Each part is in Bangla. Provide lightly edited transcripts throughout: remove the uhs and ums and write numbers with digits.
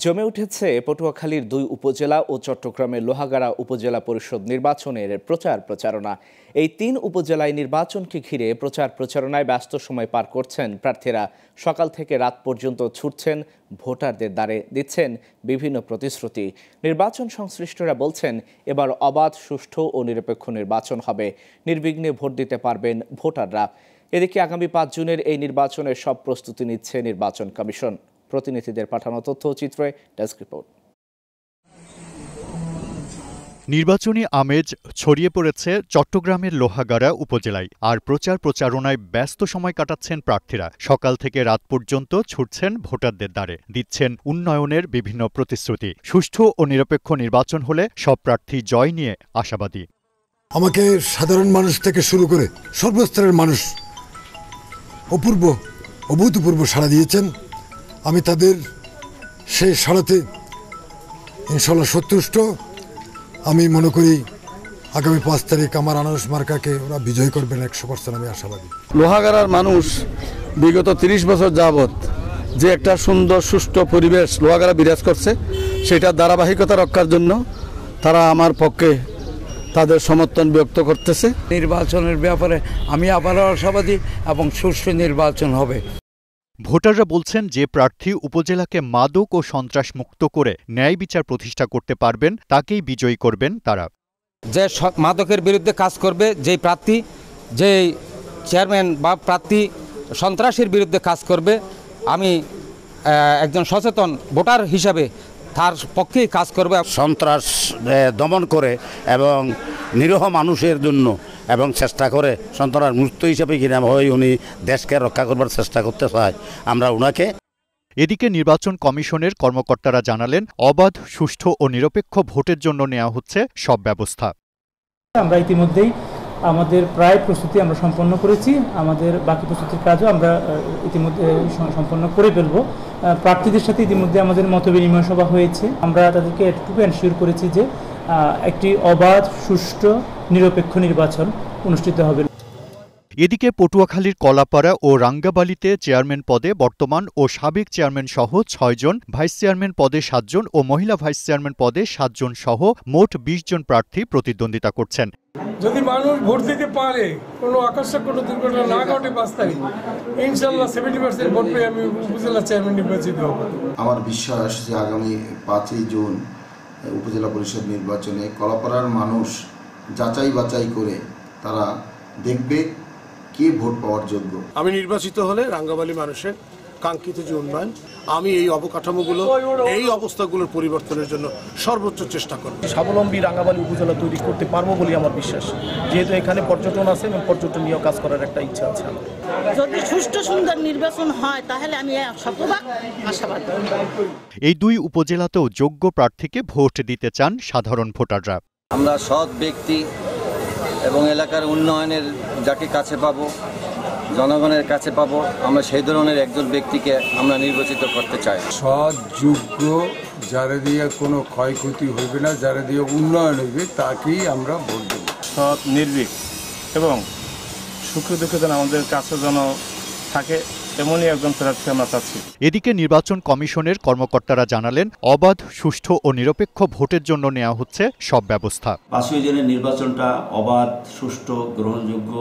জমে উঠেছে পটুয়াখালীর ২ উপজেলা ও চট্টগ্রামের লোহাগাড়া উপজেলা পরিষদ নির্বাচনের প্রচারণা। এই ৩ উপজেলায় নির্বাচনকে ঘিরে প্রচারণায় ব্যস্ত সময় পার করছেন প্রার্থীরা। সকাল থেকে রাত পর্যন্ত ছুটছেন ভোটারদের দ্বারে, দিচ্ছেন বিভিন্ন প্রতিশ্রুতি। নির্বাচন সংশ্লিষ্টরা বলছেন, এবার অবাধ, সুষ্ঠু ও নিরপেক্ষ নির্বাচন হবে। নির্বিঘ্নে ভোট দিতে পারবেন ভোটাররা। এদিকে আগামী ৫ জুনের এই নির্বাচনের সব প্রস্তুতি নিচ্ছে নির্বাচন কমিশন। প্রতিনিধিদের পাঠানো তথ্যচিত্রে ডেস্ক রিপোর্ট। নির্বাচনী আমেজ ছড়িয়ে পড়েছে চট্টগ্রামের লোহাগাড়া উপজেলায়। আর প্রচারণায় ব্যস্ত সময় কাটাচ্ছেন প্রার্থীরা। সকাল থেকে রাত পর্যন্ত ছুটছেন ভোটারদের দ্বারে, দিচ্ছেন উন্নয়নের বিভিন্ন প্রতিশ্রুতি। সুষ্ঠু ও নিরপেক্ষ নির্বাচন হলে সব প্রার্থী জয় নিয়ে আশাবাদী। আমাকে সাধারণ মানুষ থেকে শুরু করে সর্বস্তরের মানুষ অভূতপূর্ব সাড়া দিয়েছেন। আমি তাদের সেই সাড়াতে ইনশাল্লাহ সন্তুষ্ট। আমি মনে করি আগামী ৫ তারিখ আমার আনারস মার্কাকে ওরা বিজয় করবেন ১০০%। আমি আশাবাদী। লোহাগাড়ার মানুষ বিগত ৩০ বছর যাবৎ যে একটা সুন্দর সুষ্ঠু পরিবেশ লোহাগাড়া বিরাজ করছে, সেটা ধারাবাহিকতা রক্ষার জন্য তারা আমার পক্ষে তাদের সমর্থন ব্যক্ত করতেছে। নির্বাচনের ব্যাপারে আমি আবারও আশাবাদী এবং সুষ্ঠু নির্বাচন হবে। ভোটাররা বলছেন, যে প্রার্থী উপজেলাকে মাদক ও সন্ত্রাস মুক্ত করে ন্যায় বিচার প্রতিষ্ঠা করতে পারবেন তাকেই বিজয়ী করবেন তারা। যে মাদকের বিরুদ্ধে কাজ করবে, যেই প্রার্থী, যেই চেয়ারম্যান বা প্রার্থী সন্ত্রাসের বিরুদ্ধে কাজ করবে, আমি একজন সচেতন ভোটার হিসাবে তার পক্ষেই কাজ করবে। সন্ত্রাস দমন করে এবং নিরীহ মানুষের জন্য এবং চেষ্টা করে সন্ত্রাস মুক্ত হিসেবে কিনা হয় উনি দেশকে রক্ষা করবার চেষ্টা করতে চায়, আমরা উনাকে। এদিকে নির্বাচন কমিশনের কর্মকর্তারা জানালেন, অবাধ, সুষ্ঠু ও নিরপেক্ষ ভোটের জন্য নেওয়া হচ্ছে সব ব্যবস্থা। আমরা ইতিমধ্যেই আমাদের প্রায় প্রস্তুতি আমরা সম্পন্ন করেছি। আমাদের বাকি প্রস্তুতির কাজও আমরা ইতিমধ্যে সম্পন্ন করে ফেলব। প্রার্থীদের সাথে ইতিমধ্যে আমাদের মত বিনিময় সভা হয়েছে। আমরা তাদেরকে এটুকু এনশিওর করেছি যে একটি অবাধ, সুষ্ঠু, নিরপেক্ষ নির্বাচন অনুষ্ঠিত হবে। এদিকে পটুয়াখালীর কলাপাড়া ও রাঙ্গাবালিতে চেয়ারম্যান পদে বর্তমান ও সাবেক চেয়ারম্যান সহ ৬ জন, ভাইস চেয়ারম্যান পদে ৭ জন ও মহিলা ভাইস চেয়ারম্যান পদে ৭ জন সহ মোট ২০ জন প্রার্থী প্রতিদ্বন্দ্বিতা করছেন। যদি মানুষ ভোট দিতে পারে, কোনো আকস্মিক কোনো দুর্ঘটনা না ঘটে ৫ তারিখ, ইনশাল্লাহ 70% ভোট পেয়ে আমি উপজেলা চেয়ারম্যান নির্বাচিত হব। আমার বিশ্বাস যে আগামী ৫ই জুন উপজেলা পরিষদ নির্বাচনে কলাপাড়ার মানুষ যাচাই বাছাই করে তারা দেখবে কে ভোট পাওয়ার যোগ্য। আমি নির্বাচিত হলে রাঙ্গাবালী মানুষের কাঙ্ক্ষিত যে উন্নয়ন, আমি এই অবকাঠামোগুলো, এই অবস্থাগুলোর পরিবর্তনের জন্য সর্বোচ্চ চেষ্টা করব। স্বাবলম্বী রাঙ্গাবালী উপজেলা তৈরি করতে পারবো বলে আমার বিশ্বাস। যেহেতু এখানে পর্যটন আছে এবং পর্যটন নিয়েও কাজ করার একটা ইচ্ছা আছে। যদি সুষ্ঠু সুন্দর নির্বাচন হয় তাহলে আমি শতভাগ আশাবাদী। এই ২ উপজেলাতেও যোগ্য প্রার্থীকে ভোট দিতে চান সাধারণ ভোটাররা। আমরা সৎ ব্যক্তি এবং এলাকার উন্নয়নের যাকে কাছে পাবো, জনগণের কাছে পাবো, আমরা সেই ধরনের একজন ব্যক্তিকে আমরা নির্বাচিত করতে চাই। সৎ, যোগ্য, যারা দিয়ে কোনো ক্ষয়ক্ষতি হবে না, যারা দিয়ে উন্নয়ন হবে, তাকেই আমরা ভোট দেব। সৎ, নির্ভীক এবং সুখে দুঃখে যেন আমাদের কাছে যেন থাকে, এমনই একজন প্রার্থী আমরা চাচ্ছি। এদিকে নির্বাচন কমিশনের কর্মকর্তারা জানালেন, অবাধ, সুষ্ঠু ও নিরপেক্ষ ভোটের জন্য নেওয়া হচ্ছে সব ব্যবস্থা। ৫ই জুনের নির্বাচনটা অবাধ, সুষ্ঠু, গ্রহণযোগ্য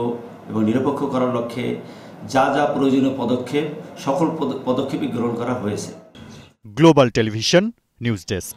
এবং নিরপেক্ষ করার লক্ষ্যে যা যা প্রয়োজনীয় পদক্ষেপ, সকল পদক্ষেপই গ্রহণ করা হয়েছে। Global television news desk.